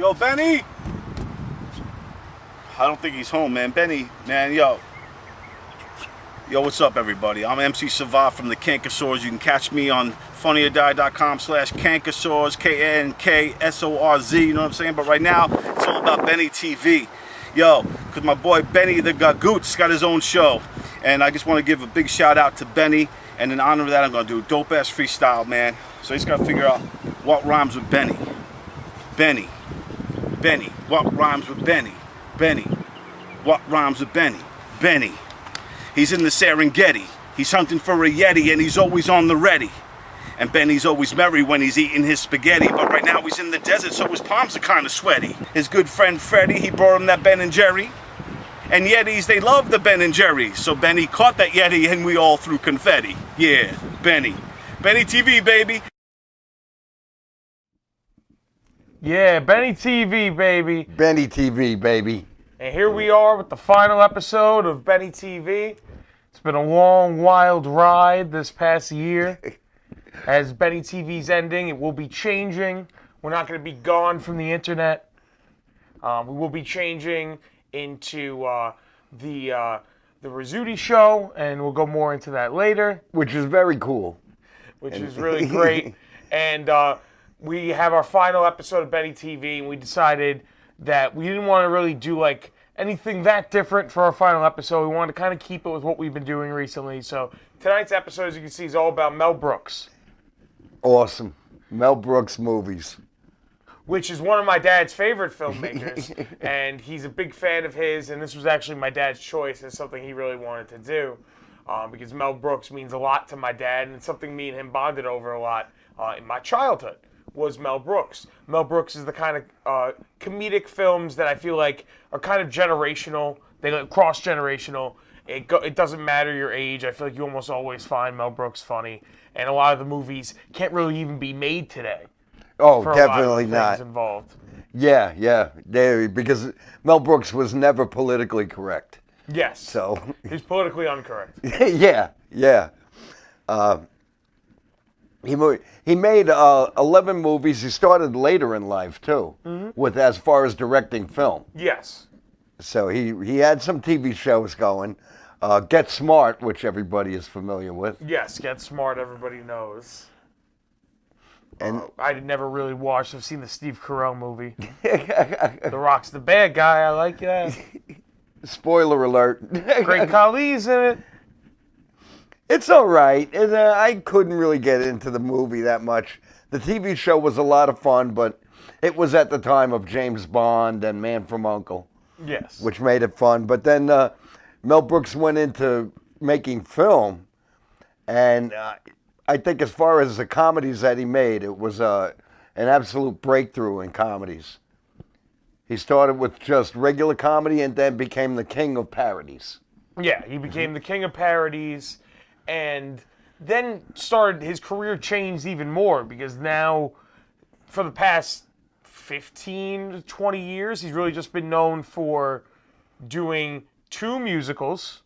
Yo, Benny? I don't think he's home, man. Benny, man, yo. Yo, what's up, everybody? I'm MC Savah from the Cankersaurs. You can catch me on funnyordie.com/Cankersaurs, K-A-N-K-S-O-R-Z, you know what I'm saying? But right now, it's all about Benny TV. Yo, because my boy Benny the Gagoots got his own show. And I just want to give a big shout out to Benny. And in honor of that, I'm going to do a dope-ass freestyle, man. So he's got to figure out what rhymes with Benny. Benny. Benny. What rhymes with Benny? Benny. What rhymes with Benny? Benny. He's in the Serengeti. He's hunting for a Yeti and he's always on the ready. And Benny's always merry when he's eating his spaghetti. But right now he's in the desert, so his palms are kind of sweaty. His good friend Freddie, he brought him that Ben and Jerry. And Yetis, they love the Ben and Jerry. So Benny caught that Yeti and we all threw confetti. Yeah, Benny. Benny TV, baby. Yeah, Benny TV, baby. Benny TV, baby. And here we are with the final episode of Benny TV. It's been a long, wild ride this past year. As Benny TV's ending, it will be changing. We're not going to be gone from the internet. We will be changing into the Rizzuti show, and we'll go more into that later. Which is very cool. Which is really great. And we have our final episode of Benny TV, and we decided that we didn't want to really do like anything that different for our final episode. We wanted to kind of keep it with what we've been doing recently. So tonight's episode, as you can see, is all about Mel Brooks. Awesome. Mel Brooks movies. Which is one of my dad's favorite filmmakers. And he's a big fan of his, and this was actually my dad's choice. It's something he really wanted to do. Because Mel Brooks means a lot to my dad, and it's something me and him bonded over a lot in my childhood. Was Mel Brooks. Mel Brooks is the kind of comedic films that I feel like are kind of generational. They cross-generational. It doesn't matter your age. I feel like you almost always find Mel Brooks funny. And a lot of the movies can't really even be made today. Oh, for definitely a lot of not. things involved. Yeah. Because Mel Brooks was never politically correct. Yes. So he's politically incorrect. Yeah. He made 11 movies. He started later in life too, with as far as directing film. Yes. So he had some TV shows going. Get Smart, which everybody is familiar with. Yes, Get Smart. Everybody knows. And I never really watched. I've seen the Steve Carell movie. The Rock's the bad guy. I like that. Spoiler alert. Great Khali's in it. It's all right. I couldn't really get into the movie that much. The TV show was a lot of fun, but it was at the time of James Bond and Man from U.N.C.L.E., Yes. which made it fun. But then Mel Brooks went into making film, and I think as far as the comedies that he made, it was an absolute breakthrough in comedies. He started with just regular comedy and then became the king of parodies. Yeah, he became the king of parodies. And then his career changed even more because now, for the past 15 to 20 years, he's really just been known for doing two musicals.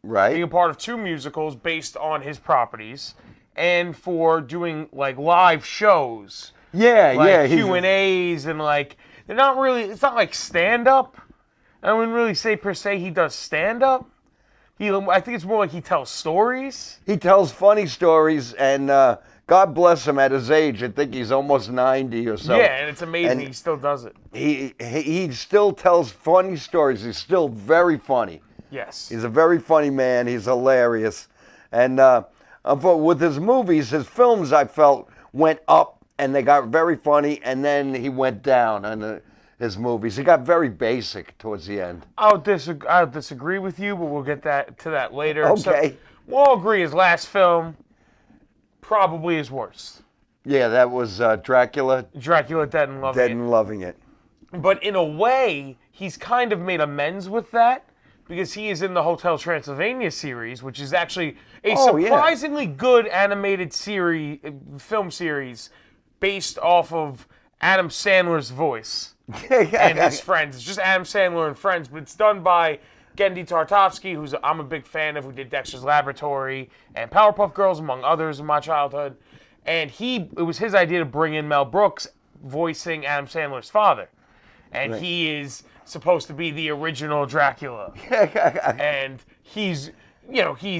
Right. Being a part of two musicals based on his properties. And for doing, like, live shows. Yeah. Q&As and, like, they're not really, it's not like stand-up. I wouldn't really say, per se, he does stand-up. I think it's more like he tells stories. He tells funny stories, and God bless him at his age. I think he's almost 90 or so. Yeah, and it's amazing he still does it. He still tells funny stories. He's still very funny. Yes. He's a very funny man. He's hilarious. And with his movies, his films, I felt, went up, and they got very funny, and then he went down on his movies. He got very basic towards the end. I'll disagree with you, but we'll get to that later. Okay. So, we'll all agree his last film probably is worst. Yeah, that was Dracula. Dracula Dead and Loving Dead It. and Loving It. But in a way, he's kind of made amends with that because he is in the Hotel Transylvania series, which is actually a surprisingly good animated film series based off of Adam Sandler's voice. And his friends. It's just Adam Sandler and friends, but it's done by Gendy Tartakovsky, who I'm a big fan of, who did Dexter's Laboratory and Powerpuff Girls, among others in my childhood. And it was his idea to bring in Mel Brooks voicing Adam Sandler's father. and Right. he is supposed to be the original Dracula. And he's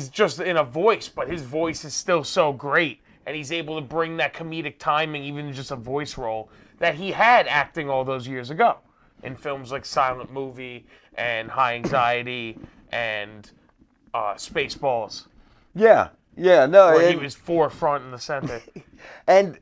just in a voice, but his voice is still so great, and he's able to bring that comedic timing, even in just a voice role, that he had acting all those years ago in films like Silent Movie and High Anxiety and Spaceballs. Yeah, no. Where he was forefront in the center. And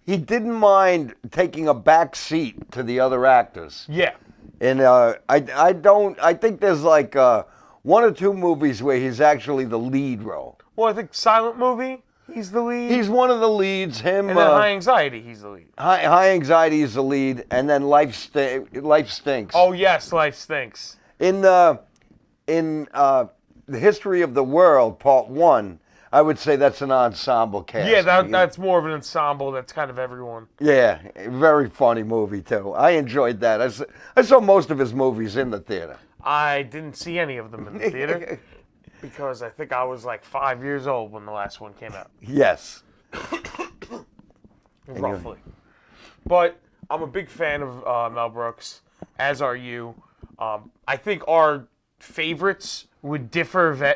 he didn't mind taking a back seat to the other actors. Yeah. And I think there's like one or two movies where he's actually the lead role. Well, I think Silent Movie, he's the lead. He's one of the leads. Him. And then High Anxiety, he's the lead. High Anxiety is the lead, and then Life Stinks. Oh yes, Life Stinks. In the History of the World, Part 1, I would say that's an ensemble cast. Yeah, that's more of an ensemble. That's kind of everyone. Yeah, very funny movie too. I enjoyed that. I saw most of his movies in the theater. I didn't see any of them in the theater because I think I was like 5 years old when the last one came out. Yes. Roughly. But I'm a big fan of Mel Brooks, as are you. I think our favorites would differ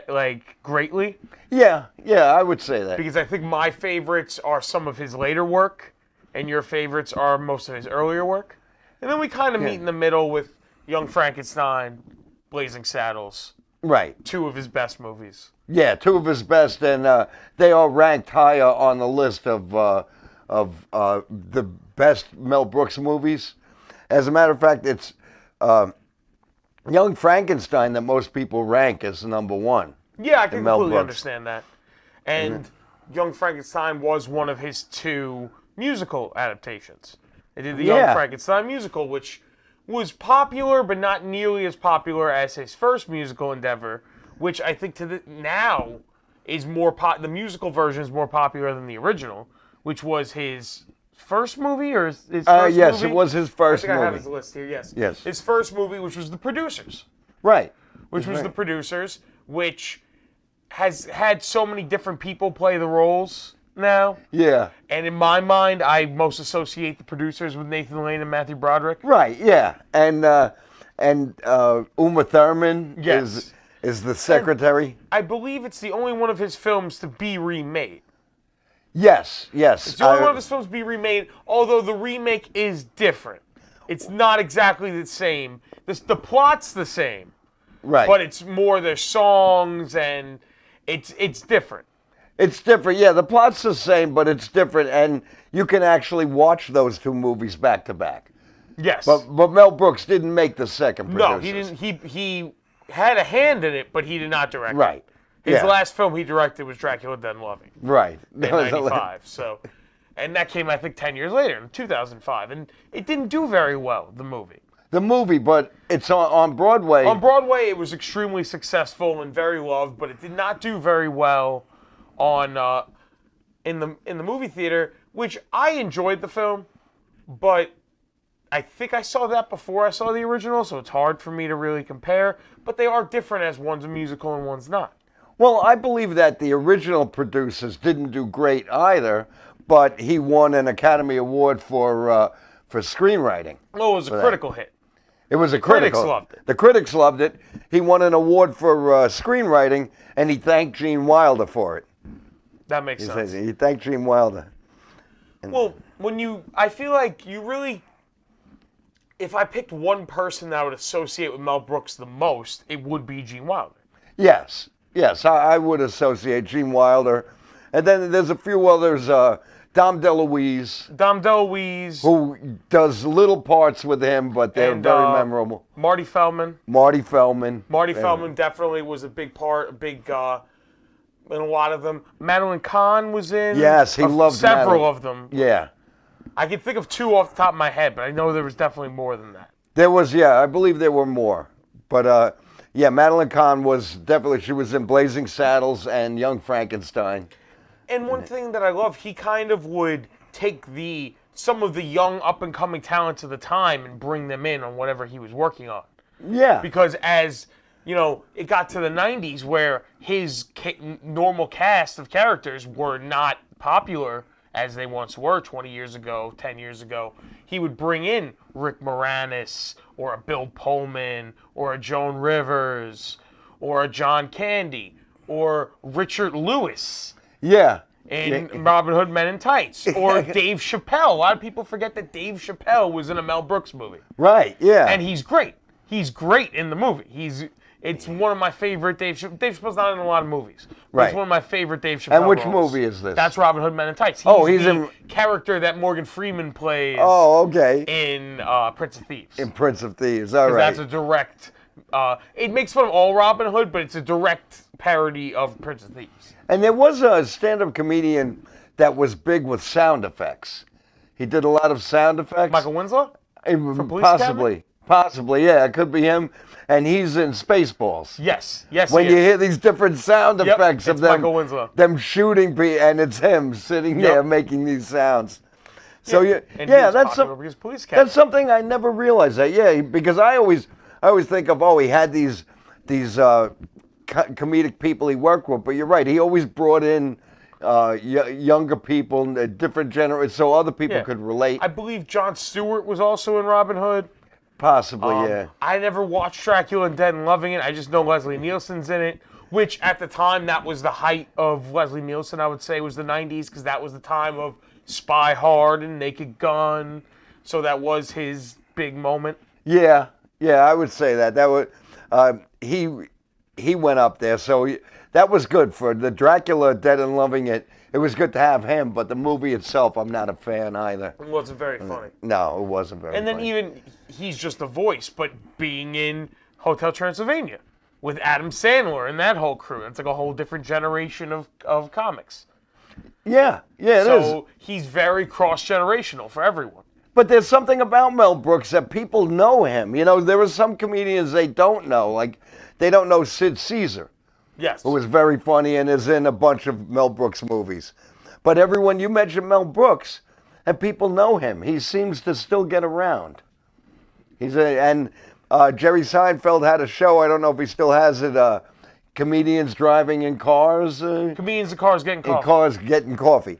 greatly. Yeah, I would say that. Because I think my favorites are some of his later work, and your favorites are most of his earlier work. And then we kind of meet in the middle with Young Frankenstein, Blazing Saddles. Right. Two of his best movies. Yeah, two of his best, and they are ranked higher on the list of the best Mel Brooks movies. As a matter of fact, it's Young Frankenstein that most people rank as number one. Yeah, I can Mel completely Brooks. understand that. And Young Frankenstein was one of his two musical adaptations. They did the Young Frankenstein musical, which was popular, but not nearly as popular as his first musical endeavor, which I think now is more the musical version is more popular than the original, which was his first movie or his first yes, movie? it was his first I think movie. I have his list here. Yes. Yes. His first movie, which was The Producers. Right. Which was The Producers, which has had so many different people play the roles now. Yeah. And in my mind, I most associate The Producers with Nathan Lane and Matthew Broderick. Right. Yeah. And Uma Thurman Yes. is the secretary. I believe it's the only one of his films to be remade. Yes. It's the only one of his films to be remade, although the remake is different. It's not exactly the same. The plot's the same. Right. But it's more their songs, and it's different. It's different. Yeah, the plot's the same, but it's different, and you can actually watch those two movies back to back. Yes. But Mel Brooks didn't make the second No, Producers. he didn't. He had a hand in it, but he did not direct Right. it. His Yeah. last film he directed was Dracula Dead and Loving Right. in 95. So, and that came, I think, 10 years later in 2005. And it didn't do very well, the movie. The movie, but it's on Broadway. On Broadway, it was extremely successful and very loved, but it did not do very well on in the movie theater, which I enjoyed the film, but I think I saw that before I saw the original, so it's hard for me to really compare. But they are different, as one's a musical and one's not. Well, I believe that the original Producers didn't do great either, but he won an Academy Award for screenwriting. Oh, it was a critical hit. It was a critics critical. loved it. The critics loved it. He won an award for screenwriting, and he thanked Gene Wilder for it. That makes sense. He thanked Gene Wilder. Well, I feel like you really, if I picked one person that I would associate with Mel Brooks the most, it would be Gene Wilder. Yes, I would associate Gene Wilder. And then there's a few others, Dom DeLuise, who does little parts with him, but they're very memorable. Marty Feldman. Marty Feldman Definitely was a big part, in a lot of them. Madeline Kahn was in. Yes, he loved several Madeline. of them. Yeah. I can think of two off the top of my head, but I know there was definitely more than that. There was, I believe there were more. But, Madeline Kahn she was in Blazing Saddles and Young Frankenstein. And one thing that I love, he kind of would take some of the young up-and-coming talents of the time and bring them in on whatever he was working on. Yeah. Because as, it got to the 90s where his normal cast of characters were not popular as they once were 20 years ago, 10 years ago, he would bring in Rick Moranis or a Bill Pullman or a Joan Rivers or a John Candy or Richard Lewis. Yeah. In Robin Hood Men in Tights. Or Dave Chappelle. A lot of people forget that Dave Chappelle was in a Mel Brooks movie. Right, yeah. And he's great. He's great in the movie. It's one of my favorite Dave Chappelle's not in a lot of movies. But Right. It's one of my favorite Dave Chappelle And which roles. movie is this? That's Robin Hood Men in Tights. He's the in... character that Morgan Freeman plays in Prince of Thieves. In Prince of Thieves, all right. That's a direct... it makes fun of all Robin Hood, but it's a direct parody of Prince of Thieves. And there was a stand-up comedian that was big with sound effects. He did a lot of sound effects. Michael Winslow? From Police Possibly. Possibly, yeah. It could be him. And he's in Spaceballs. Yes, When you hear these different sound effects of them, Michael Winslow. them shooting, and it's him sitting there making these sounds. So that's something I never realized. Because I always think of he had these comedic people he worked with, but you're right. He always brought in younger people, different generations, so other people could relate. I believe Jon Stewart was also in Robin Hood. Possibly, yeah. I never watched Dracula and Dead and Loving It. I just know Leslie Nielsen's in it, which at the time, that was the height of Leslie Nielsen, I would say, was the 90s, because that was the time of Spy Hard and Naked Gun. So that was his big moment. Yeah, I would say that. That was he went up there, so that was good for the Dracula, Dead and Loving It. It was good to have him, but the movie itself, I'm not a fan either. It wasn't very funny. No, it wasn't very funny. And then even, he's just a voice, but being in Hotel Transylvania with Adam Sandler and that whole crew, it's like a whole different generation of comics. Yeah, it is. So he's very cross-generational for everyone. But there's something about Mel Brooks that people know him. You know, there are some comedians they don't know, like they don't know Sid Caesar. Yes. Who was very funny and is in a bunch of Mel Brooks movies. But everyone, you mention Mel Brooks, and people know him. He seems to still get around. Jerry Seinfeld had a show, I don't know if he still has it, comedians driving in cars. Comedians in cars getting coffee. In cars getting coffee.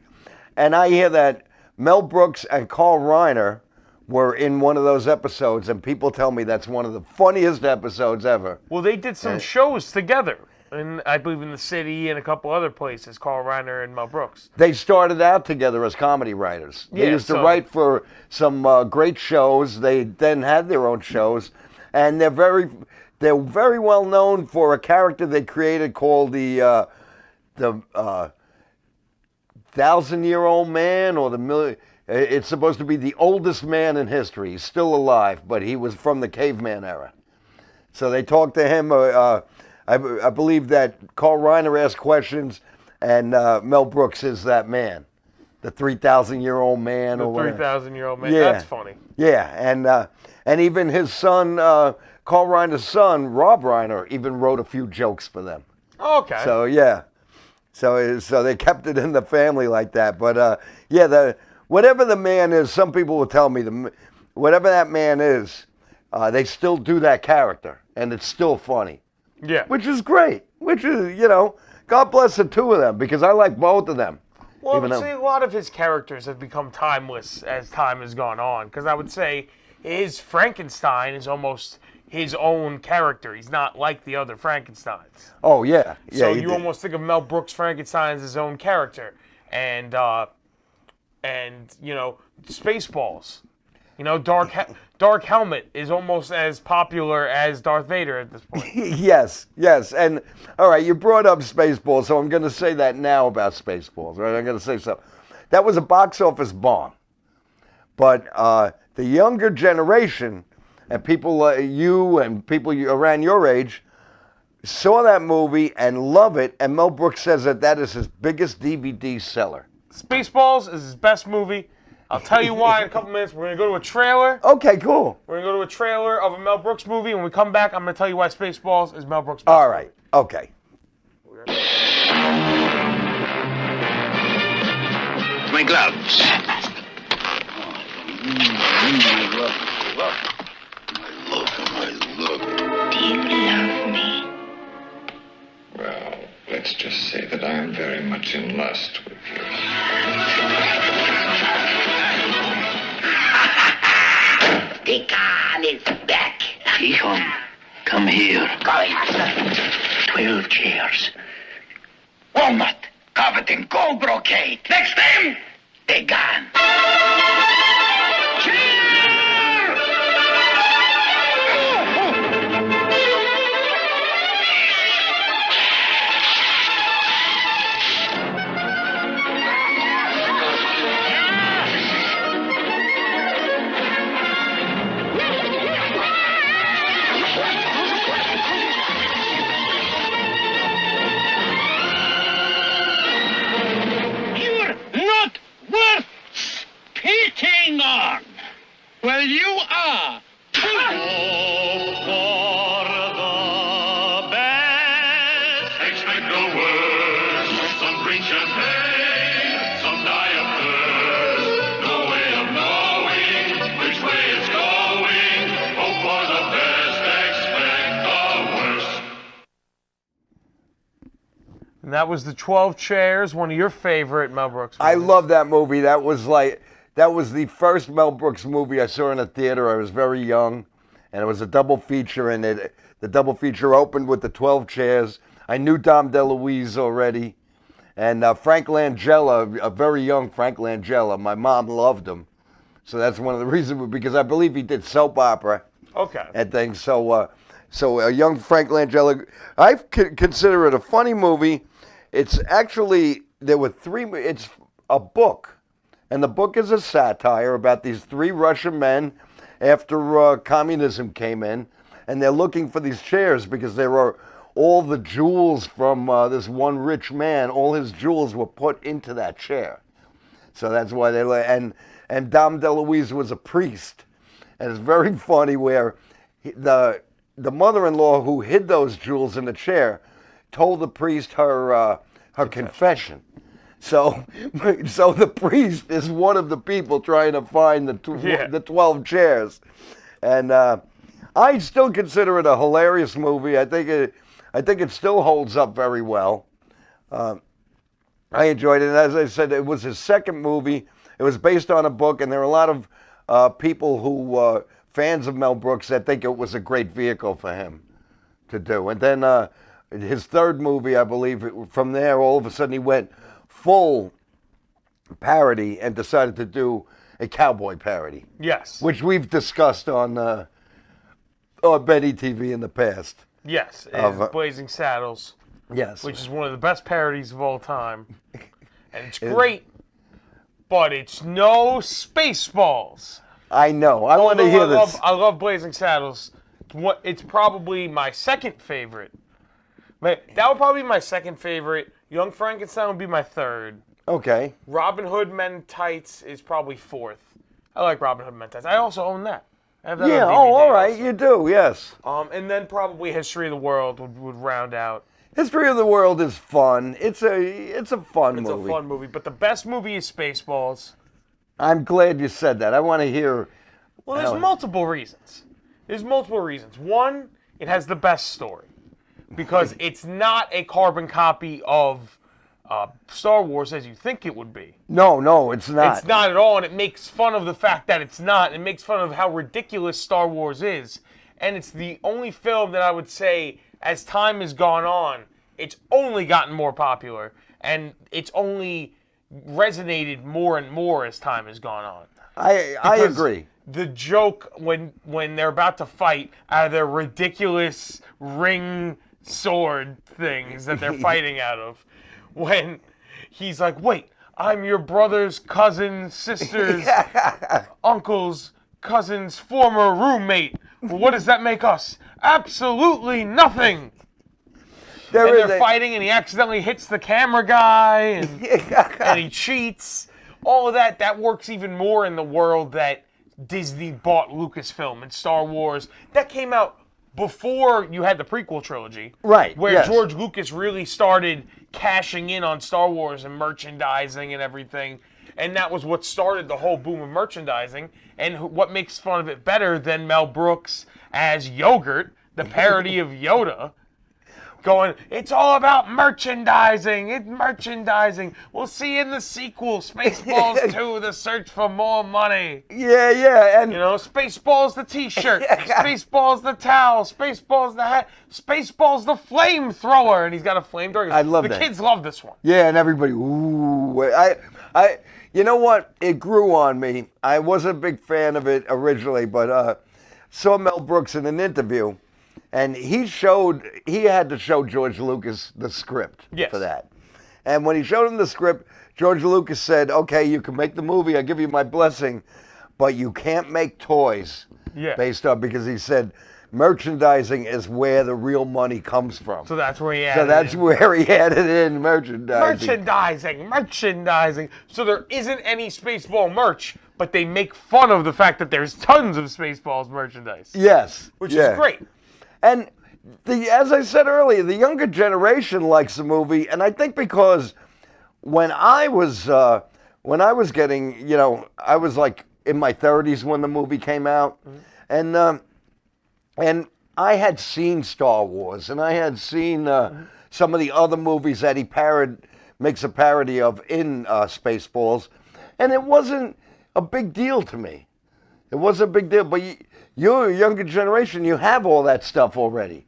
And I hear that Mel Brooks and Carl Reiner were in one of those episodes, and people tell me that's one of the funniest episodes ever. Well, they did some shows together. And I believe in the city and a couple other places, Carl Reiner and Mel Brooks. They started out together as comedy writers. They used to write for some great shows. They then had their own shows, and they're very well known for a character they created called the 1,000-year-old man, or it's supposed to be the oldest man in history. He's still alive, but he was from the caveman era. So they talked to him. I believe that Carl Reiner asked questions, and Mel Brooks is that man, the 3,000-year-old man. The 3,000-year-old man. Yeah. That's funny. Yeah, and even his son, Carl Reiner's son, Rob Reiner, even wrote a few jokes for them. Okay. So yeah, so they kept it in the family like that. But whatever the man is, some people will tell me whatever that man is, they still do that character, and it's still funny. Yeah. Which is great. Which is, God bless the two of them, because I like both of them. Well, I would say a lot of his characters have become timeless as time has gone on, because I would say his Frankenstein is almost his own character. He's not like the other Frankensteins. Oh, yeah. So you almost think of Mel Brooks' Frankenstein as his own character. And Spaceballs. Dark Helmet is almost as popular as Darth Vader at this point. Yes. And, all right, you brought up Spaceballs, so I'm going to say that now about Spaceballs. Right? I'm going to say something. That was a box office bomb. But the younger generation, and people like you and people around your age, saw that movie and love it, and Mel Brooks says that is his biggest DVD seller. Spaceballs is his best movie. I'll tell you why in a couple minutes. We're going to go to a trailer. Okay, cool. We're going to go to a trailer of a Mel Brooks movie. When we come back, I'm going to tell you why Spaceballs is Mel Brooks' best All right, movie. Okay. My gloves. My look. Do you love me? Well, let's just say that I am very much in lust with you. The Khan is back. Tikhon, come here. Going, master. 12 chairs. Walnut, covered in gold brocade. Next them, the gun. Not worth spitting on. Well, you are. Expect no worse. Some drink champagne, some die of thirst. No way of knowing which way it's going. Hope for the best, expect the worst. And that was the 12 Chairs, one of your favorite Mel Brooks I movies. love that movie. That was the first Mel Brooks movie I saw in a theater. I was very young, and it was a double feature, and the double feature opened with the 12 Chairs. I knew Dom DeLuise already, and Frank Langella, a very young Frank Langella. My mom loved him, so that's one of the reasons, because I believe he did soap opera Okay. and things. So a young Frank Langella. I consider it a funny movie. It's actually, there were it's a book, and the book is a satire about these three Russian men after communism came in, and they're looking for these chairs because there are all the jewels from this one rich man, all his jewels were put into that chair. So that's why and Dom DeLuise was a priest. And it's very funny where the mother-in-law who hid those jewels in the chair told the priest her confession. So the priest is one of the people trying to find the 12 chairs. And I still consider it a hilarious movie. I think it still holds up very well. I enjoyed it. And as I said, it was his second movie. It was based on a book, and there are a lot of people who fans of Mel Brooks that think it was a great vehicle for him to do. And then his third movie, I believe, from there, all of a sudden he went full parody and decided to do a cowboy parody. Yes. Which we've discussed on Betty TV in the past. Yes, is Blazing Saddles. Yes. Which is one of the best parodies of all time. And it's great, but it's no Spaceballs. I know. I want to hear this. I love Blazing Saddles. It's probably my second favorite. That would probably be my second favorite. Young Frankenstein would be my third. Okay. Robin Hood Men in Tights is probably fourth. I like Robin Hood Men in Tights. I also own that. I have that on DVD all right. also. You do, yes. And then probably History of the World would round out. History of the World is fun. It's a fun movie. It's a fun movie, but the best movie is Spaceballs. I'm glad you said that. I want to hear. Well, there's multiple reasons. One, it has the best story because it's not a carbon copy of Star Wars as you think it would be. No, it's not. It's not at all, and it makes fun of the fact that it's not. It makes fun of how ridiculous Star Wars is, and it's the only film that I would say, as time has gone on, it's only gotten more popular, and it's only resonated more and more as time has gone on. I agree. The joke when they're about to fight out of their ridiculous ring sword things that they're fighting out of, when he's like, wait, I'm your brother's cousin, sister's, uncle's, cousin's former roommate. Well, what does that make us? Absolutely nothing. They're fighting, and he accidentally hits the camera guy, and he cheats. All of that works even more in the world that Disney bought Lucasfilm and Star Wars. That came out before you had the prequel trilogy. Right, Where yes. George Lucas really started cashing in on Star Wars and merchandising and everything. And that was what started the whole boom of merchandising. And what makes fun of it better than Mel Brooks as Yogurt, the parody of Yoda. going, it's all about merchandising. It's merchandising. We'll see you in the sequel, Spaceballs 2, The Search for More Money. Yeah, and You know, Spaceballs the t-shirt, Spaceballs the towel, Spaceballs the hat, Spaceballs the flamethrower. And he's got a flamethrower. I love that. The kids love this one. yeah, and everybody, ooh, you know what? It grew on me. I wasn't a big fan of it originally, but saw Mel Brooks in an interview, and he had to show George Lucas the script for that. And when he showed him the script, George Lucas said, okay, you can make the movie, I give you my blessing, but you can't make toys based on, because he said merchandising is where the real money comes from. So that's where he added where he added in merchandising. Merchandising. So there isn't any Spaceball merch, but they make fun of the fact that there's tons of Spaceballs merchandise. Yes. Which is great. And as I said earlier, the younger generation likes the movie, and I think because when I was getting, I was like in my 30s when the movie came out, and I had seen Star Wars, and I had seen some of the other movies that he makes a parody of in Spaceballs, and it wasn't a big deal to me. It wasn't a big deal, but you're a younger generation, you have all that stuff already.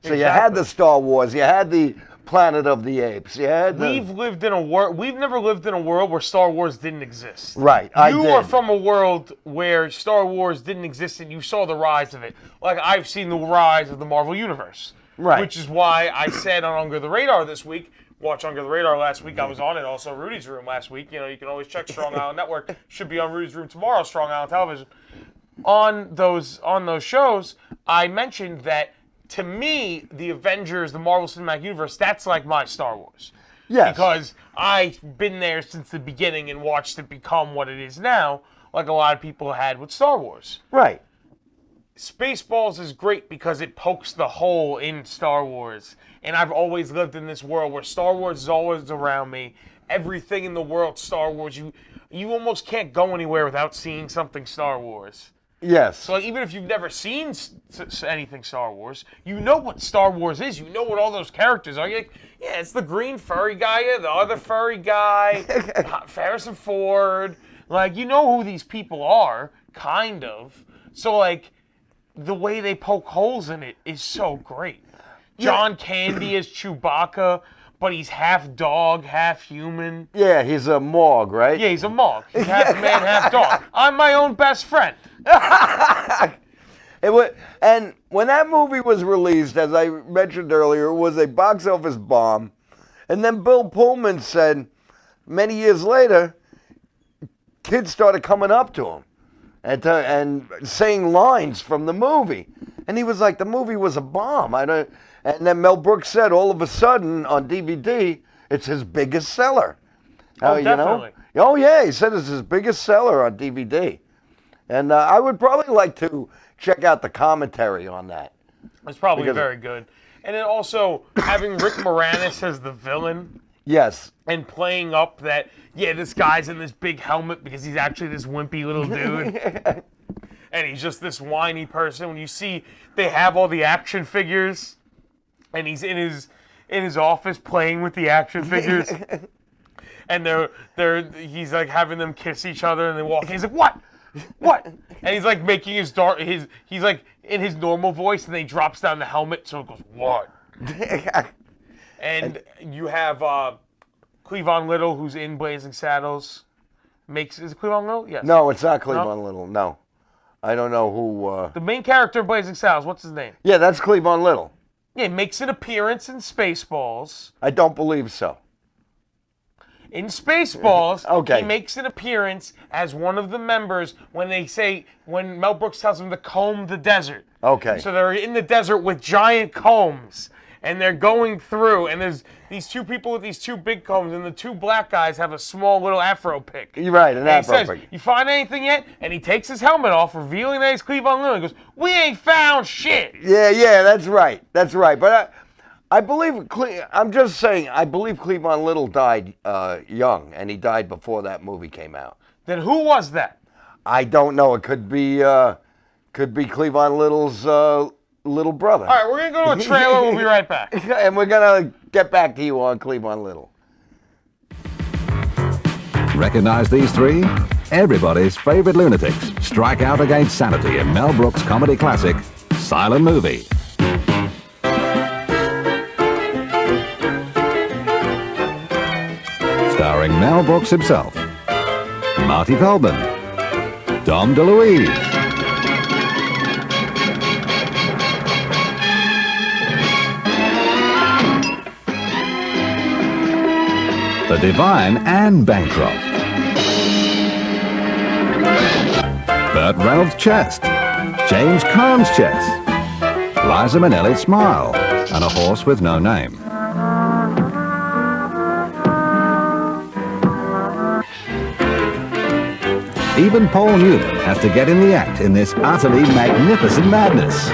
So you had the Star Wars, you had the Planet of the Apes, you had We've never lived in a world where Star Wars didn't exist. Right, You are from a world where Star Wars didn't exist and you saw the rise of it. Like I've seen the rise of the Marvel Universe. Right. Which is why I said on Under the Radar this week, watch Under the Radar last week, I was on it, also Rudy's Room last week. You know, you can always check Strong Island Network. Should be on Rudy's Room tomorrow, Strong Island Television. On those shows, I mentioned that to me, the Avengers, the Marvel Cinematic Universe, that's like my Star Wars. Yes. Because I've been there since the beginning and watched it become what it is now, like a lot of people had with Star Wars. Right. Spaceballs is great because it pokes the hole in Star Wars. And I've always lived in this world where Star Wars is always around me. Everything in the world, Star Wars, you almost can't go anywhere without seeing something Star Wars. Yes. So like, even if you've never seen anything Star Wars, you know what Star Wars is. You know what all those characters are. You're like, yeah, it's the green furry guy, the other furry guy, Harrison Ford. Like, you know who these people are, kind of. So, like, the way they poke holes in it is so great. John Candy is Chewbacca, but he's half dog, half human. Yeah, he's a Morg, right? Yeah, he's a Morg. He's half man, half dog. I'm my own best friend. And when that movie was released, as I mentioned earlier, it was a box office bomb. And then Bill Pullman said, many years later, kids started coming up to him and saying lines from the movie. And he was like, the movie was a bomb. And then Mel Brooks said, all of a sudden, on DVD, it's his biggest seller. Oh, definitely. Oh, yeah, he said it's his biggest seller on DVD. And I would probably like to check out the commentary on that. It's probably very good. And then also having Rick Moranis as the villain. Yes. And playing up that, yeah, this guy's in this big helmet because he's actually this wimpy little dude. And he's just this whiny person. When you see they have all the action figures and he's in his office playing with the action figures. And he's like having them kiss each other and they walk in. He's like, what? And he's like making he's like in his normal voice, and then he drops down the helmet, so it goes, what? And you have Cleavon Little, who's in Blazing Saddles. Is it Cleavon Little? Yes. No, it's not Cleavon Little. No, I don't know who. The main character in Blazing Saddles. What's his name? Yeah, that's Cleavon Little. Yeah, makes an appearance in Spaceballs. I don't believe so. In Spaceballs, okay. He makes an appearance as one of the members when Mel Brooks tells him to comb the desert. Okay. So they're in the desert with giant combs, and they're going through, and there's these two people with these two big combs, and the two black guys have a small little afro pick. You're right, an afro pick. You find anything yet? And he takes his helmet off, revealing that he's Cleavon Little. He goes, we ain't found shit. Yeah, that's right. That's right. But I believe, I'm just saying, I believe Cleavon Little died young, and he died before that movie came out. Then who was that? I don't know. It could be Cleavon Little's little brother. All right, we're going to go to a trailer. We'll be right back. And we're going to get back to you on Cleavon Little. Recognize these three? Everybody's favorite lunatics strike out against sanity in Mel Brooks' comedy classic, Silent Movie. Starring Mel Brooks himself, Marty Feldman, Dom DeLuise, the Divine Anne Bancroft, Burt Reynolds' chest, James Caan's chest, Liza Minnelli's smile, and a horse with no name. Even Paul Newman has to get in the act in this utterly magnificent madness.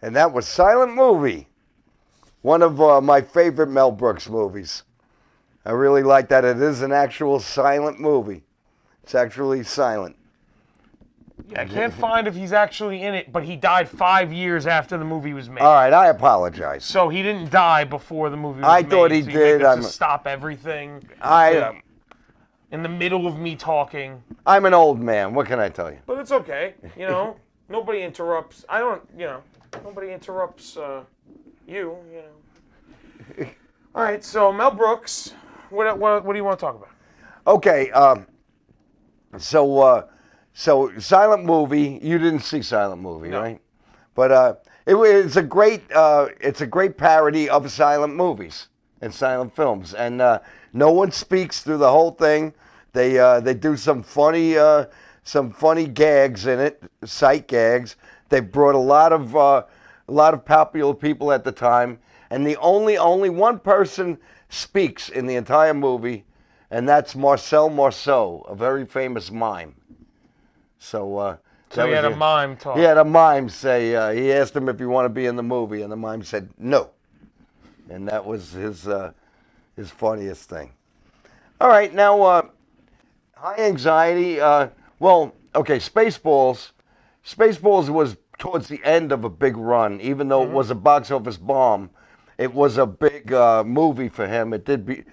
And that was Silent Movie, one of my favorite Mel Brooks movies. I really like that. It is an actual silent movie. It's actually silent. Yeah, I can't find if he's actually in it, but he died 5 years after the movie was made. All right, I apologize. So he didn't die before the movie was I made. thought he so did. To stop everything. In the middle of me talking. I'm an old man. What can I tell you? But it's okay. You know, nobody interrupts. Nobody interrupts you. You know. All right. So Mel Brooks. What do you want to talk about? Okay. So Silent Movie. You didn't see Silent Movie, No. right? But it's a great parody of silent movies and silent films, and no one speaks through the whole thing. They do some funny gags in it, sight gags. They brought a lot of popular people at the time, and the only one person speaks in the entire movie, and that's Marcel Marceau, a very famous mime. So he had a mime talk. He had a mime say, he asked him if he wanted to be in the movie, and the mime said no. And that was his funniest thing. All right, now, high anxiety, Spaceballs. Spaceballs was towards the end of a big run, even though it was a box office bomb. It was a big movie for him. It did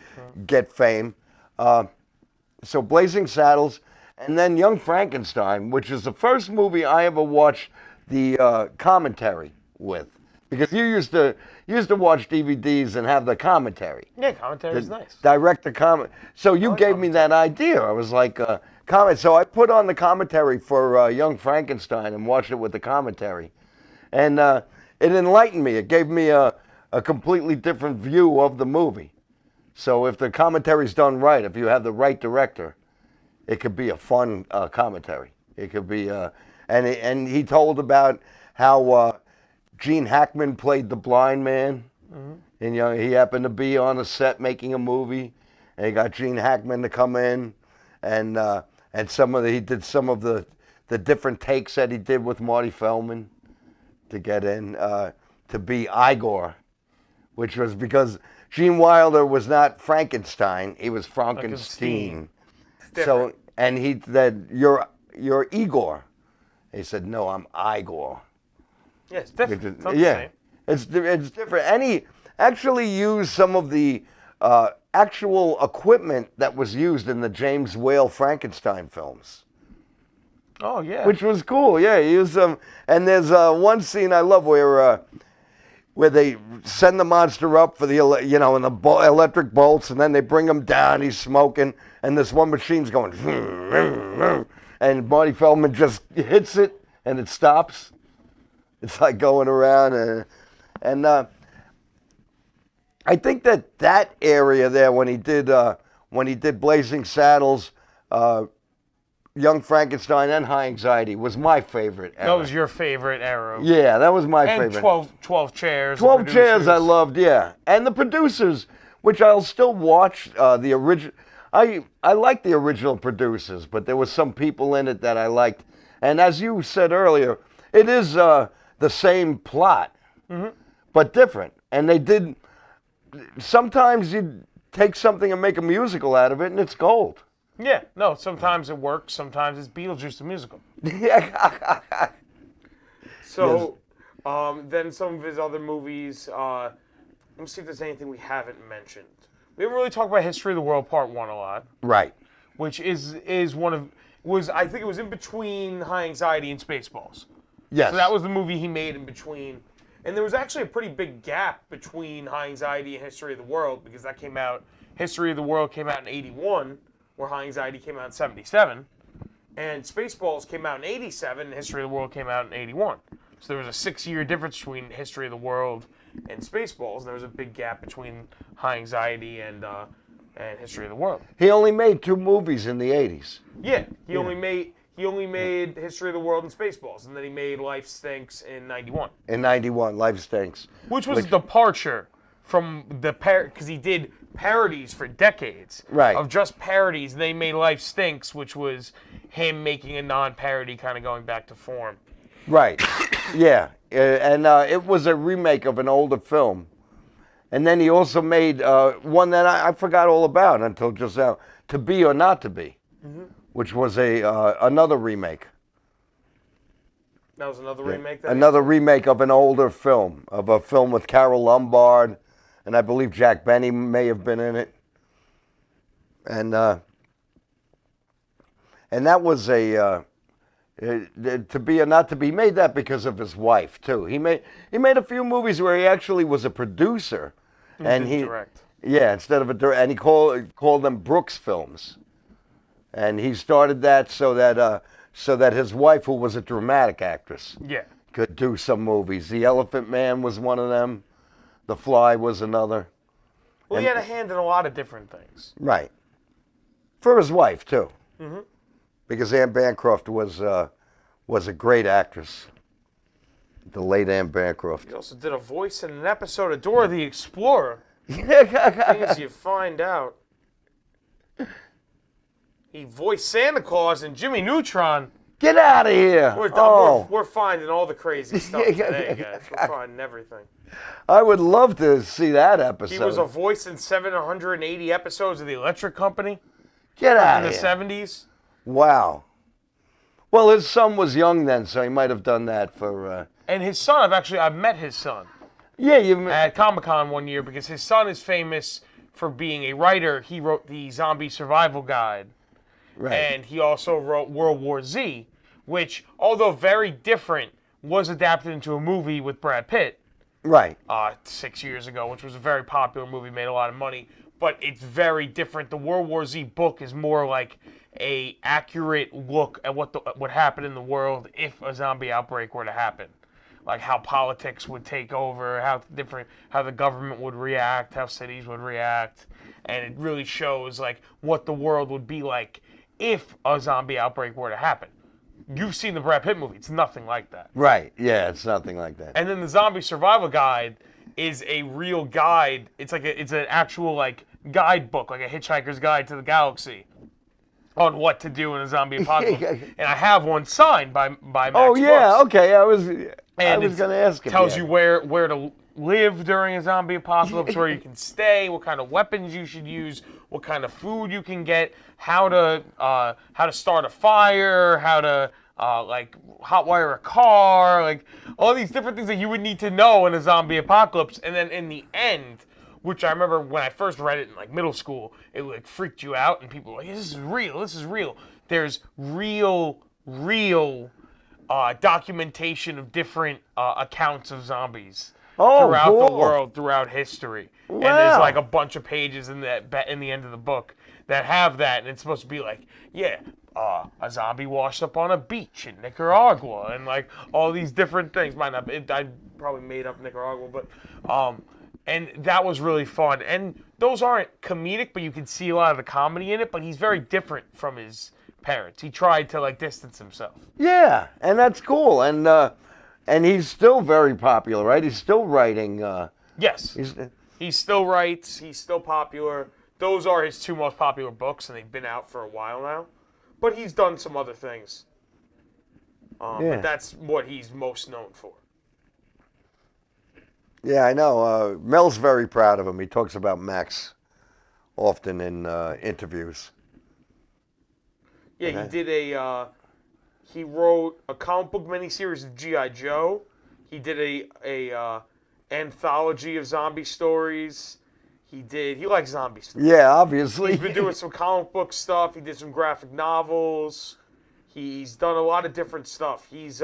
get fame. So Blazing Saddles, and then Young Frankenstein, which is the first movie I ever watched the commentary with. Because you used to watch DVDs and have the commentary. Yeah, commentary is nice. Direct the comment. So you gave me that idea. I was like, comment. So I put on the commentary for Young Frankenstein and watched it with the commentary, and it enlightened me. It gave me a completely different view of the movie. So if the commentary's done right, if you have the right director, it could be a fun commentary. It could be, and he told about how Gene Hackman played the blind man, and he happened to be on a set making a movie, and he got Gene Hackman to come in, and he did some of the different takes that he did with Marty Feldman to get in to be Igor, which was because Gene Wilder was not Frankenstein, he was Frankenstein. So, and he said, "You're Igor." He said, "No, I'm Igor." Yeah, it's different. It's not the same. It's different. And he actually used some of the actual equipment that was used in the James Whale Frankenstein films. Oh, yeah. Which was cool, yeah. He used them. And there's one scene I love where they send the monster up for the electric bolts, and then they bring him down. He's smoking, and this one machine's going, and Marty Feldman just hits it, and it stops. It's like going around, and I think that area there when he did Blazing Saddles, Young Frankenstein, and High Anxiety was my favorite era. That was your favorite era. Yeah, that was my favorite. And 12 Chairs. 12 Chairs I loved, yeah. And the producers, which I'll still watch, the original. I like the original producers, but there was some people in it that I liked. And as you said earlier, it is the same plot, but different. And they did. Sometimes you take something and make a musical out of it, and it's gold. Yeah, no, sometimes it works, sometimes it's Beetlejuice the musical. So, then some of his other movies, let me see if there's anything we haven't mentioned. We haven't really talked about History of the World Part 1 a lot. Right. Which is one of, I think it was in between High Anxiety and Spaceballs. Yes. So that was the movie he made in between. And there was actually a pretty big gap between High Anxiety and History of the World, because that came out, History of the World came out in 81, where High Anxiety came out in 77, and Spaceballs came out in 87, and History of the World came out in 81. So there was a 6-year difference between History of the World and Spaceballs, and there was a big gap between High Anxiety and History of the World. He only made 2 movies in the 80s. Yeah, he only made History of the World and Spaceballs, and then he made Life Stinks in 91. In 91, Life Stinks. Which was a departure from the because he did parodies for decades. Right. Of just parodies. They made Life Stinks, which was him making a non-parody, kind of going back to form. Right. Yeah. And it was a remake of an older film. And then he also made one that I forgot all about until just now, To Be or Not to Be, which was another remake. That was another remake? Another remake of an older film, of a film with Carol Lombard, and I believe Jack Benny may have been in it. And that was To Be or Not to Be. He made that because of his wife too. He made a few movies where he actually was a producer, and he direct. Yeah, instead of a director, and he called them Brooks films, and he started that so that his wife, who was a dramatic actress, could do some movies. The Elephant Man was one of them. The Fly was another. Well, he had a hand in a lot of different things. Right. For his wife too. Because Anne Bancroft was a great actress. The late Anne Bancroft. He also did a voice in an episode of Dora the Explorer. Things you find out. He voiced Santa Claus and Jimmy Neutron. Get out of here! We're finding all the crazy stuff today, guys. We're finding everything. I would love to see that episode. He was a voice in 780 episodes of The Electric Company. Get out of here. In the 70s. Wow. Well, his son was young then, so he might have done that for... And his son, I've met his son. Yeah, you... At Comic-Con one year, because his son is famous for being a writer. He wrote the Zombie Survival Guide. Right. And he also wrote World War Z, which, although very different, was adapted into a movie with Brad Pitt. Right. 6 years ago, which was a very popular movie, made a lot of money. But it's very different. The World War Z book is more like a accurate look at what happened in the world if a zombie outbreak were to happen. Like how politics would take over, how the government would react, how cities would react. And it really shows like what the world would be like if a zombie outbreak were to happen. You've seen the Brad Pitt movie. It's nothing like that. Right. Yeah, it's nothing like that. And then the Zombie Survival Guide is a real guide. It's an actual like guidebook, like a Hitchhiker's Guide to the Galaxy, on what to do in a zombie apocalypse. And I have one signed by Max Oh yeah, Brooks. Okay. I was going to ask him. Tells you where to live during a zombie apocalypse, where you can stay, what kind of weapons you should use, what kind of food you can get, how to start a fire, how to like hotwire a car, like all these different things that you would need to know in a zombie apocalypse. And then in the end, which I remember when I first read it in like middle school, it like freaked you out, and people were like, this is real. There's real documentation of different accounts of zombies throughout the world, throughout history. Wow. And there's like a bunch of pages in the end of the book that have that, and it's supposed to be like, a zombie washed up on a beach in Nicaragua, and like all these different things. I probably made up Nicaragua, but and that was really fun. And those aren't comedic, but you can see a lot of the comedy in it. But he's very different from his parents. He tried to like distance himself. Yeah, and that's cool. And he's still very popular, right? He's still writing. Yes, he still writes. He's still popular. Those are his 2 most popular books, and they've been out for a while now. But he's done some other things. But that's what he's most known for. Yeah, I know. Mel's very proud of him. He talks about Max often in interviews. Yeah, he did he wrote a comic book miniseries of G.I. Joe. He did a anthology of zombie stories. He likes zombie stuff. Yeah, obviously. He's been doing some comic book stuff. He did some graphic novels. He's done a lot of different stuff. He's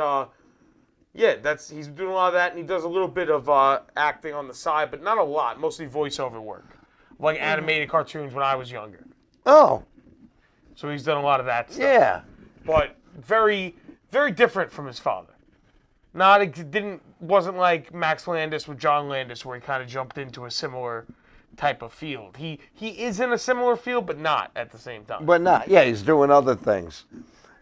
he's doing a lot of that, and he does a little bit of acting on the side, but not a lot. Mostly voiceover work, like animated cartoons when I was younger. Oh. So he's done a lot of that stuff. Yeah. But very, very different from his father. Wasn't like Max Landis with John Landis, where he kind of jumped into a similar type of field. He is in a similar field, but not at the same time. But not. Yeah, he's doing other things.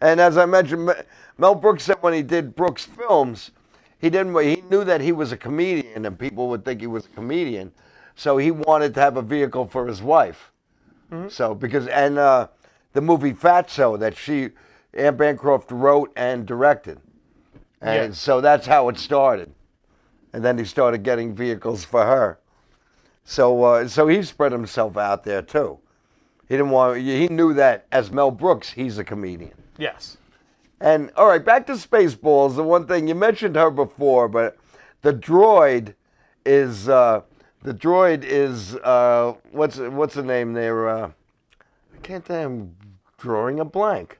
And as I mentioned, Mel Brooks said when he did Brooks Films, he knew that he was a comedian and people would think he was a comedian, so he wanted to have a vehicle for his wife. Mm-hmm. So the movie Fatso that Anne Bancroft wrote and directed, and so that's how it started. And then he started getting vehicles for her. So he spread himself out there too. He knew that as Mel Brooks, he's a comedian. Yes. And all right, back to Spaceballs. The one thing you mentioned her before, but the droid is what's the name there? I can't think. I'm drawing a blank.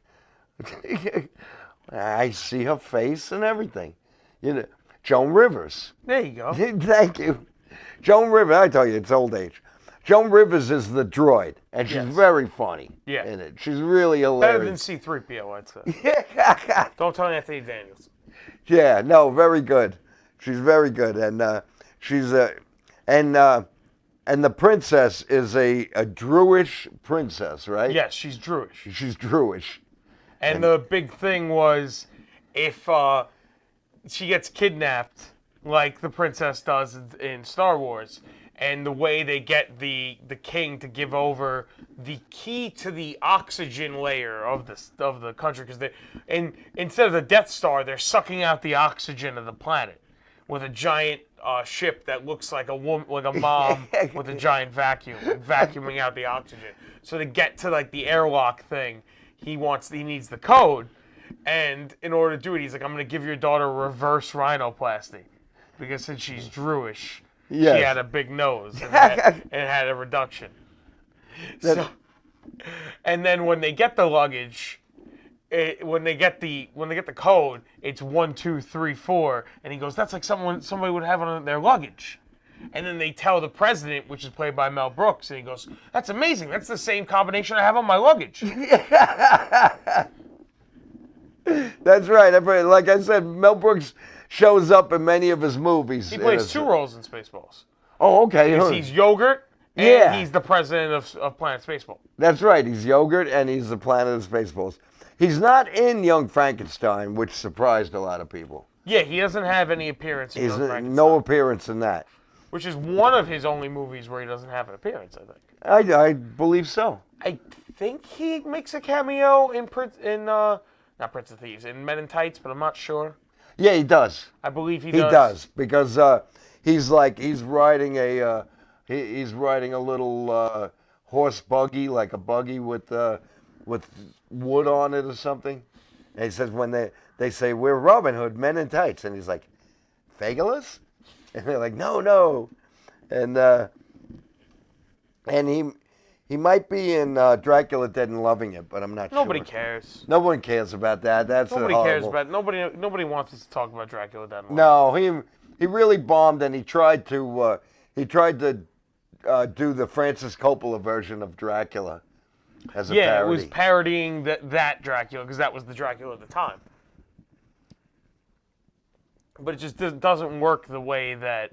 I see her face and everything. Joan Rivers. There you go. Thank you. Joan Rivers, I tell you, it's old age. Joan Rivers is the droid, and she's very funny in it. She's really hilarious. Better than C-3PO, I'd say. Don't tell Anthony Daniels. Yeah, no, very good. She's very good, and and the princess is a Druish princess, right? Yes, she's Druish. She's Druish. And the big thing was if she gets kidnapped, like the princess does in Star Wars, and the way they get the king to give over the key to the oxygen layer of the country, because instead of the Death Star, they're sucking out the oxygen of the planet with a giant ship that looks like a woman, like a mom with a giant vacuum, vacuuming out the oxygen. So to get to like the airlock thing, he needs the code, and in order to do it, he's like, I'm going to give your daughter reverse rhinoplasty, because since she's Druish, she had a big nose and had a reduction. And then when they get the luggage, when they get the code, it's 1, 2, 3, 4, and he goes, "That's like somebody would have on their luggage." And then they tell the president, which is played by Mel Brooks, and he goes, "That's amazing. That's the same combination I have on my luggage." That's right. Like I said, Mel Brooks shows up in many of his movies. He plays 2 roles in Spaceballs. Oh, okay. He's Yogurt, and he's the president of Planet Spaceball. That's right. He's Yogurt, and he's the planet of Spaceballs. He's not in Young Frankenstein, which surprised a lot of people. Yeah, he doesn't have any appearance in Young Frankenstein. No appearance in that. Which is one of his only movies where he doesn't have an appearance, I think. I believe so. I think he makes a cameo in not Prince of Thieves, in Men in Tights, but I'm not sure. Yeah, he does. I believe he does. He does, because he's riding a little horse buggy, like a buggy with wood on it or something. And he says when they say, "We're Robin Hood, Men in Tights," and he's like, "Phagalus?" And they're like, "No." And he might be in Dracula Dead and Loving It, but I'm not sure. Nobody cares. No one cares about that. Nobody cares about it. Nobody wants us to talk about Dracula Dead and Loving It. No, he really bombed, and he tried to do the Francis Coppola version of Dracula as a parody. Yeah, it was parodying that Dracula, because that was the Dracula at the time. But it just doesn't work the way that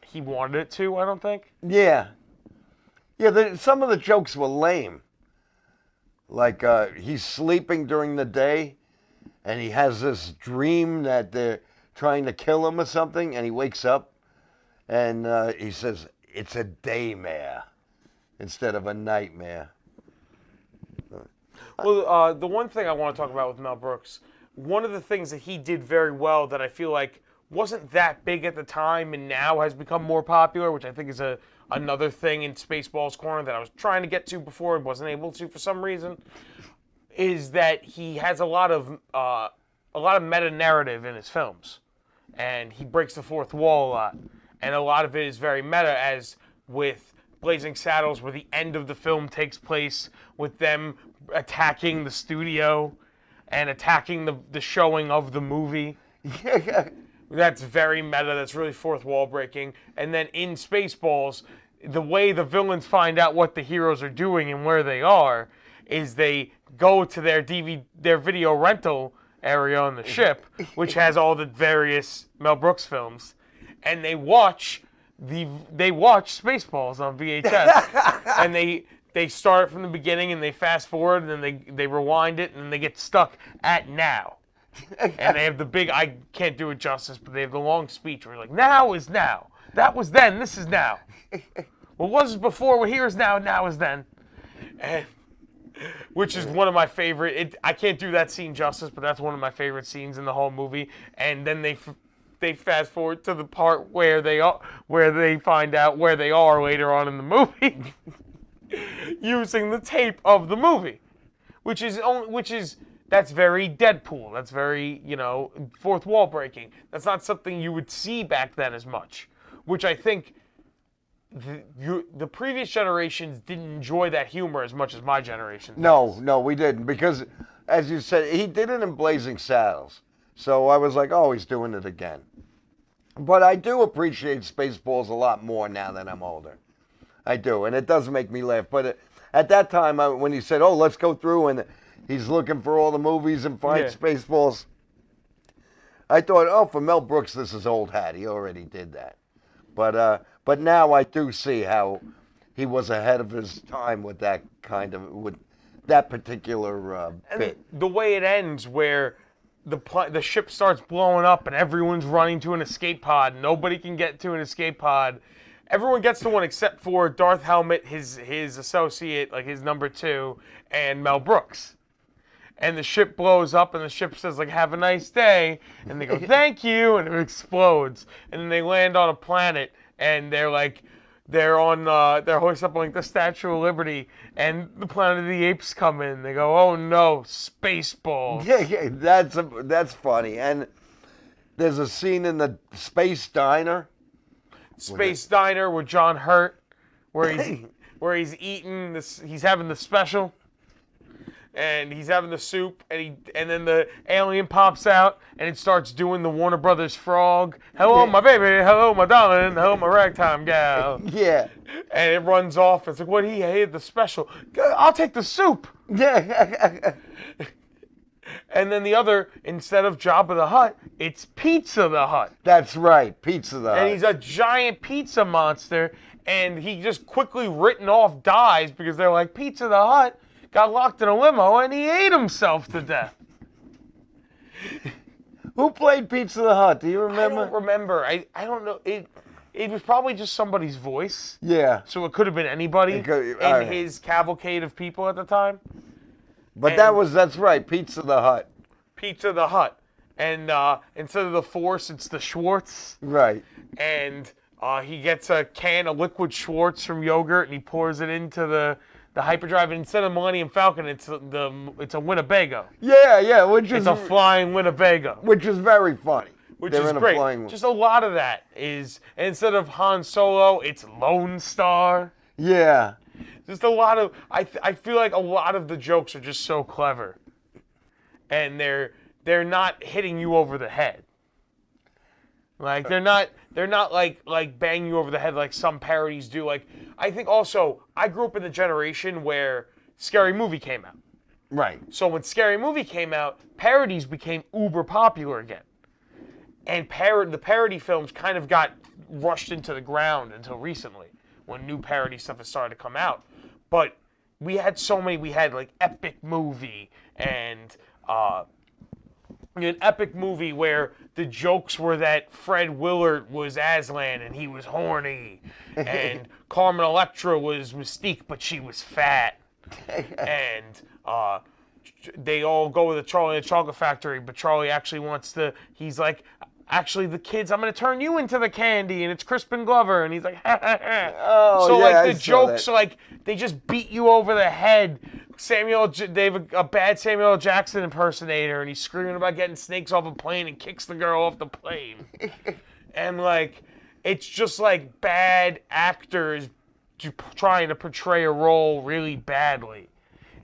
he wanted it to, I don't think. Yeah. Yeah, some of the jokes were lame. Like, he's sleeping during the day, and he has this dream that they're trying to kill him or something, and he wakes up, and he says, "It's a daymare," instead of a nightmare. Well, the one thing I want to talk about with Mel Brooks, one of the things that he did very well that I feel like wasn't that big at the time and now has become more popular, which I think is another thing in Spaceballs Corner that I was trying to get to before and wasn't able to for some reason, is that he has a lot of meta narrative in his films, and he breaks the fourth wall a lot, and a lot of it is very meta, as with Blazing Saddles, where the end of the film takes place with them attacking the studio and attacking the showing of the movie. That's very meta. That's really fourth wall breaking. And then in Spaceballs, the way the villains find out what the heroes are doing and where they are is they go to their video rental area on the ship, which has all the various Mel Brooks films, and they watch Spaceballs on VHS, and they start from the beginning and they fast forward and then they rewind it and they get stuck at now. And they have the big, I can't do it justice, but they have the long speech where you're like, now is now. That was then, this is now. What was before, what here is now, now is then. And, which is one of my favorite, I can't do that scene justice, but that's one of my favorite scenes in the whole movie. And then they fast forward to the part where they find out where they are later on in the movie. Using the tape of the movie. That's very Deadpool. That's very, fourth wall breaking. That's not something you would see back then as much, which I think the previous generations didn't enjoy that humor as much as my generation does. No, we didn't, because, as you said, he did it in Blazing Saddles. So I was like, oh, he's doing it again. But I do appreciate Spaceballs a lot more now that I'm older. I do, and it does make me laugh. But at that time, when he said, oh, let's go through, and he's looking for all the movies and find Spaceballs, I thought, oh, for Mel Brooks, this is old hat. He already did that. But now I do see how he was ahead of his time with that particular bit. The way it ends, where the ship starts blowing up and everyone's running to an escape pod. Nobody can get to an escape pod. Everyone gets to one except for Darth Helmet, his associate, like his number 2, and Mel Brooks. And the ship blows up, and the ship says, like, have a nice day. And they go, thank you, and it explodes. And then they land on a planet, and they're hoisted up on like the Statue of Liberty, and the Planet of the Apes come in. They go, oh no, Spaceballs. Yeah, that's funny. And there's a scene in the Space Diner. Space Diner with John Hurt, where he's eating this, he's having the special. And he's having the soup, and then the alien pops out, and it starts doing the Warner Brothers frog. Hello, my baby. Hello, my darling. Hello, my ragtime gal. Yeah. And it runs off. It's like, what? He hated the special. I'll take the soup. Yeah. And then the other, instead of Jabba the Hutt, it's Pizza the Hutt. That's right, Pizza the Hutt. And he's a giant pizza monster, and he just quickly written off dies because they're like, Pizza the Hutt got locked in a limo, and he ate himself to death. Who played Pizza the Hutt? Do you remember? I don't remember. I don't know. It was probably just somebody's voice. Yeah. So it could have been anybody in his cavalcade of people at the time. But that's right, Pizza the Hutt. Pizza the Hutt. And instead of the Force, it's the Schwartz. Right. And he gets a can of liquid Schwartz from yogurt, and he pours it into the hyperdrive, and instead of Millennium Falcon, it's a Winnebago. Yeah, it's a flying Winnebago, which is very funny. Which is great. Just a lot of that is, instead of Han Solo, it's Lone Star. Yeah. Just a lot of, I feel like a lot of the jokes are just so clever, and they're not hitting you over the head. Like they're not like bang you over the head like some parodies do. Like I think also I grew up in the generation where Scary Movie came out. Right. So when Scary Movie came out, parodies became uber popular again. And the parody films kind of got rushed into the ground until recently when new parody stuff has started to come out. But we had so many. We had like Epic Movie and an Epic Movie where the jokes were that Fred Willard was Aslan and he was horny, and Carmen Electra was Mystique but she was fat, and they all go with the Charlie and the Chocolate Factory, but Charlie actually wants to. He's like, actually the kids, I'm going to turn you into the candy, and it's Crispin Glover, and he's like, ha, ha, ha. Oh, So, yeah, like, I the saw jokes, that. like, they just beat you over the head. They have a bad Samuel L. Jackson impersonator, and he's screaming about getting snakes off a plane and kicks the girl off the plane. And, like, it's just, like, bad actors trying to portray a role really badly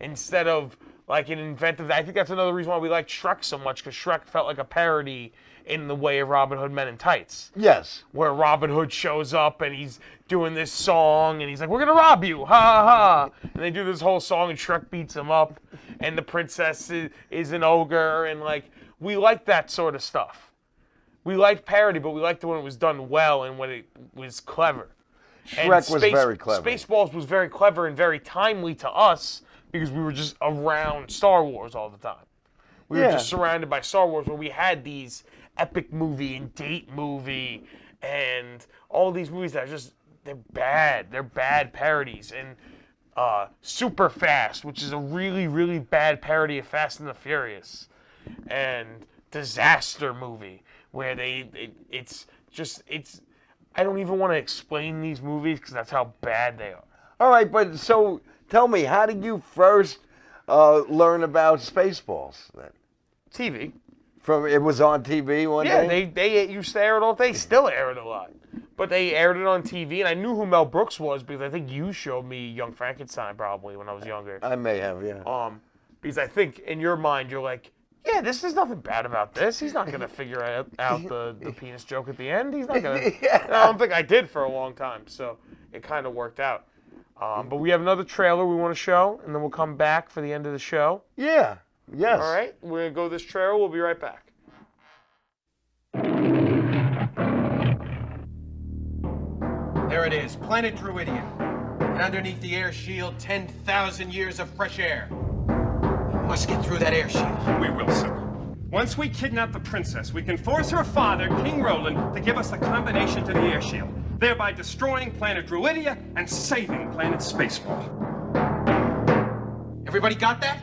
instead of, like, an inventive. I think that's another reason why we like Shrek so much, because Shrek felt like a parody in the way of Robin Hood Men in Tights. Yes. Where Robin Hood shows up and he's doing this song and he's like, we're going to rob you, ha ha ha. And they do this whole song and Shrek beats him up and the princess is an ogre, and, like, we like that sort of stuff. We liked parody, but we liked it when it was done well and when it was clever. Shrek was very clever. Spaceballs was very clever and very timely to us because we were just around Star Wars all the time. We were just surrounded by Star Wars, where we had these epic movie and date movie and all these movies that are just, they're bad. They're bad parodies. And Super Fast, which is a really, really bad parody of Fast and the Furious. And Disaster Movie, where it's I don't even want to explain these movies because that's how bad they are. All right, but so tell me, how did you first learn about Spaceballs then? TV. It was on TV one day? Yeah, they used to air it all day. Still air it a lot. But they aired it on TV, and I knew who Mel Brooks was because I think you showed me Young Frankenstein probably when I was younger. I may have, yeah. Because I think in your mind you're like, yeah, there's nothing bad about this. He's not going to figure out the penis joke at the end. He's not going to. Yeah. I don't think I did for a long time, so it kind of worked out. But we have another trailer we want to show, and then we'll come back for the end of the show. Yeah, yes. All right, we're going to go this trailer. We'll be right back. There it is, planet Druidia. And underneath the air shield, 10,000 years of fresh air. We must get through that air shield. We will, sir. Once we kidnap the princess, we can force her father, King Roland, to give us the combination to the air shield, thereby destroying planet Druidia and saving planet Spaceball. Everybody got that?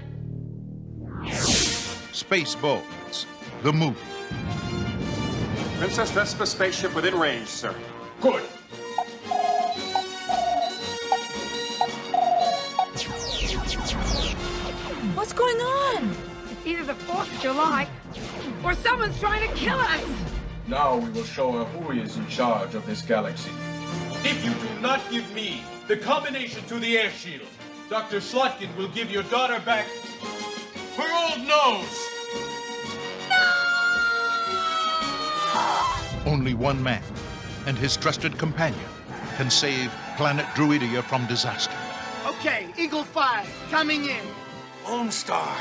Spaceballs, the movie. Princess Vespa spaceship within range, sir. Good. What's going on? It's either the 4th of July or someone's trying to kill us. Now we will show her who is in charge of this galaxy. If you do not give me the combination to the air shield, Dr. Slotkin will give your daughter back her old nose. Only one man and his trusted companion can save planet Druidia from disaster. Okay, Eagle 5, coming in. Lone Star.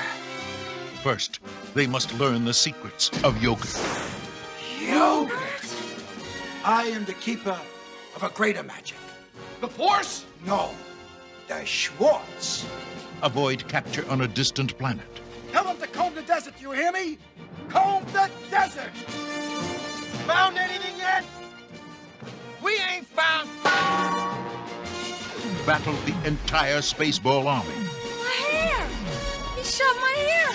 First, they must learn the secrets of yogurt. Yogurt? I am the keeper of a greater magic. The Force? No, the Schwartz. Avoid capture on a distant planet. Tell them to comb the desert, you hear me? Comb the desert! Found anything yet? We ain't found. Battle the entire Spaceball army. My hair! He shoved my hair!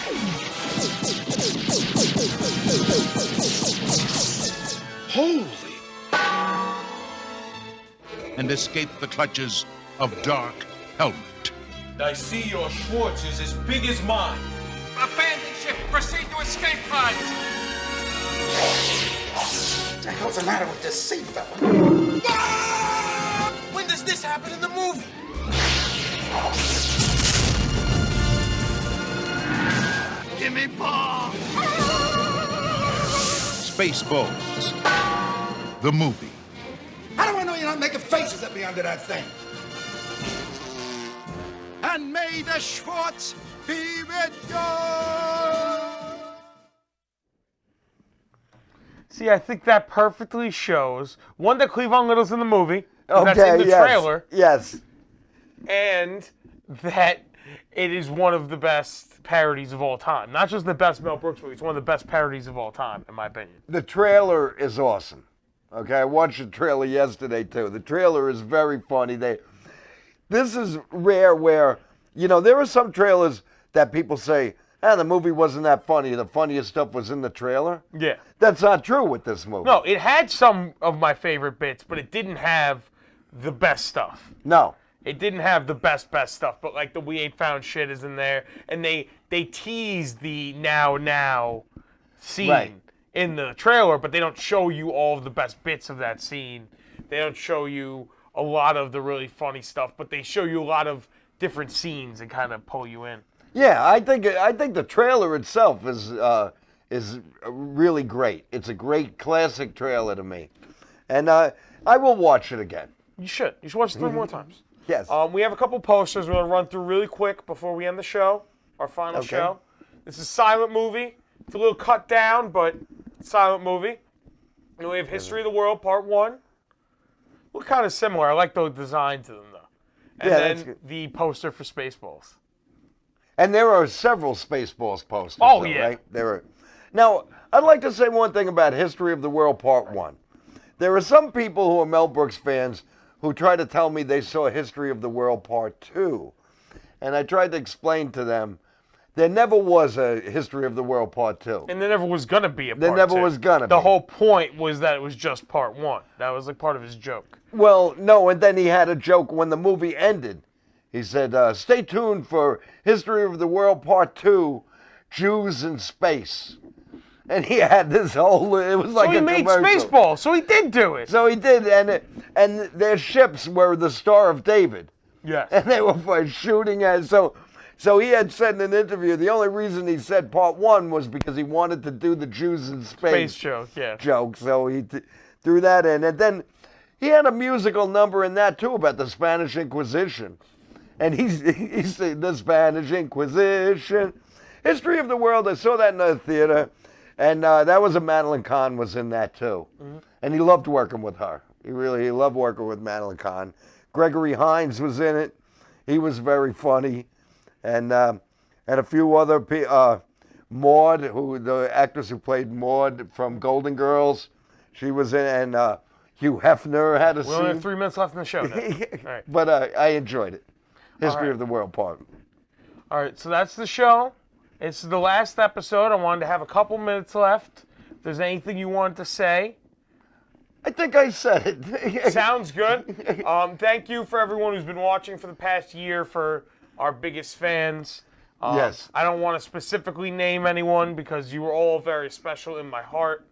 Holy! And escape the clutches of Dark Helmet. I see your Schwartz is as big as mine. Abandon ship. Proceed to escape pod. What the hell's the matter with this seat, fella? Ah! When does this happen in the movie? Give me paw! Spaceballs, the movie. How do I know you're not making faces at me under that thing? And may the Schwartz be with you! See, I think that perfectly shows, one, that Cleavon Little's in the movie. Okay, that's in the yes, trailer. Yes. And that it is one of the best parodies of all time. Not just the best Mel Brooks movie, it's one of the best parodies of all time, in my opinion. The trailer is awesome. Okay, I watched the trailer yesterday, too. The trailer is very funny. This is rare where, there are some trailers that people say, the movie wasn't that funny. The funniest stuff was in the trailer. Yeah. That's not true with this movie. No, it had some of my favorite bits, but it didn't have the best stuff. No. It didn't have the best stuff, but like the We Ain't Found Shit is in there, and they tease the now scene in the trailer, but they don't show you all of the best bits of that scene. They don't show you a lot of the really funny stuff, but they show you a lot of different scenes and kind of pull you in. Yeah, I think the trailer itself is really great. It's a great classic trailer to me, and I will watch it again. You should. You should watch it 3 more times. Yes. We have a couple posters we're going to run through really quick before we end the show, our final show. This is a silent movie. It's a little cut down, but silent movie. And we have History of the World, Part 1. Look kind of similar. I like the design to them, though. And then the poster for Spaceballs. And there are several Spaceballs posters. Oh, though, yeah. Right? Now, I'd like to say one thing about History of the World Part 1. There are some people who are Mel Brooks fans who try to tell me they saw History of the World Part 2. And I tried to explain to them there never was a History of the World Part 2. And there never was going to be a Part 2. There never was going to be. The whole point was that it was just Part 1. That was like part of his joke. Well, no, and then he had a joke when the movie ended. He said, stay tuned for History of the World Part 2, Jews in Space. And he had this whole, it was like a commercial. So he made Spaceballs, so he did do it. So he did, and their ships were the Star of David. Yes. And they were shooting at, so he had said in an interview, the only reason he said Part 1 was because he wanted to do the Jews in Space joke, yeah. So he threw that in. And then he had a musical number in that, too, about the Spanish Inquisition. And he said, the Spanish Inquisition. History of the World, I saw that in the theater. And that was Madeline Kahn was in that, too. Mm-hmm. And he loved working with her. He loved working with Madeline Kahn. Gregory Hines was in it. He was very funny. And a few other people. Maud, the actress who played Maud from Golden Girls, she was in it. And Hugh Hefner had a scene. We only have 3 minutes left in the show now. All right. But I enjoyed it. History of the World Part. All right, so that's the show. It's the last episode. I wanted to have a couple minutes left. If there's anything you wanted to say. I think I said it. Sounds good. Thank you for everyone who's been watching for the past year, for our biggest fans. Yes. I don't want to specifically name anyone because you were all very special in my heart.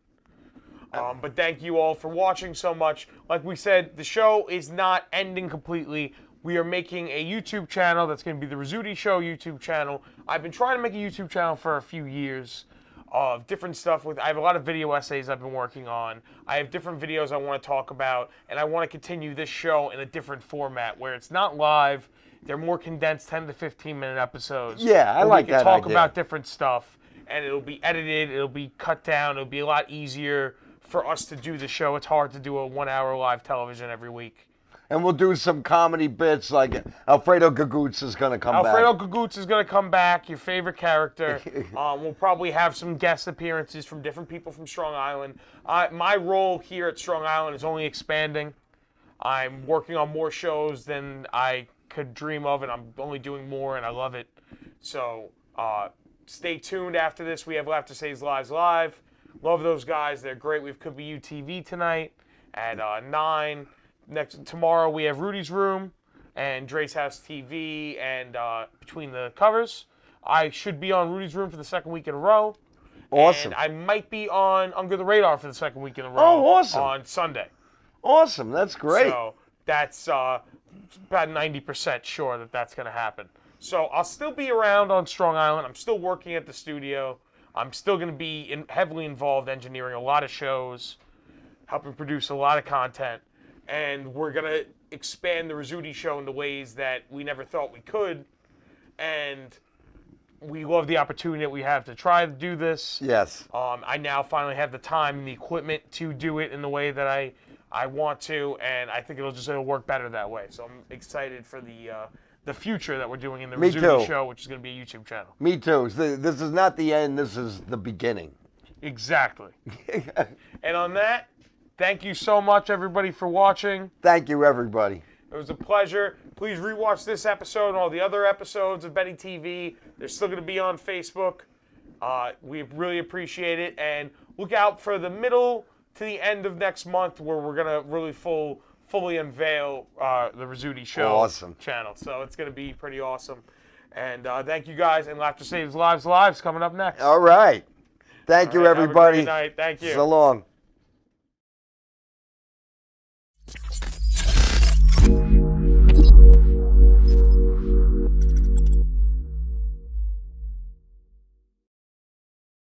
But thank you all for watching so much. Like we said, the show is not ending completely. We are making a YouTube channel that's going to be the Rizzuti Show YouTube channel. I've been trying to make a YouTube channel for a few years of different stuff. I have a lot of video essays I've been working on. I have different videos I want to talk about, and I want to continue this show in a different format where it's not live. They're more condensed 10 to 15-minute episodes. Yeah, I like that idea. We can talk about different stuff, and it'll be edited, it'll be cut down, it'll be a lot easier for us to do the show. It's hard to do a 1-hour live television every week. And we'll do some comedy bits, like Alfredo Gagoots is going to come back. Alfredo Gagoots is going to come back, your favorite character. We'll probably have some guest appearances from different people from Strong Island. My role here at Strong Island is only expanding. I'm working on more shows than I could dream of, and I'm only doing more, and I love it. So stay tuned after this. We have Laugh to Say's Live. Love those guys. They're great. We have Could Be You TV tonight at 9. Tomorrow we have Rudy's Room and Dre's House TV and Between the Covers. I should be on Rudy's Room for the second week in a row. Awesome. And I might be on Under the Radar for the second week in a row. Oh, awesome. On Sunday. Awesome. That's great. So that's about 90% sure that that's going to happen. So I'll still be around on Strong Island. I'm still working at the studio. I'm still going to be heavily involved engineering a lot of shows, helping produce a lot of content. And we're going to expand the Rizzuti Show in the ways that we never thought we could. And we love the opportunity that we have to try to do this. Yes. I now finally have the time and the equipment to do it in the way that I want to. And I think it'll work better that way. So I'm excited for the future that we're doing in the Rizzuti Show, which is going to be a YouTube channel. Me too. This is not the end. This is the beginning. Exactly. And on that, thank you so much, everybody, for watching. Thank you, everybody. It was a pleasure. Please rewatch this episode and all the other episodes of Benny TV. They're still going to be on Facebook. We really appreciate it. And look out for the middle to the end of next month where we're going to really fully unveil the Rizzuti Show channel. So it's going to be pretty awesome. And thank you guys. And Laughter Saves Lives Live's coming up next. All right. Thank you, everybody. Have a great night. Thank you. So long.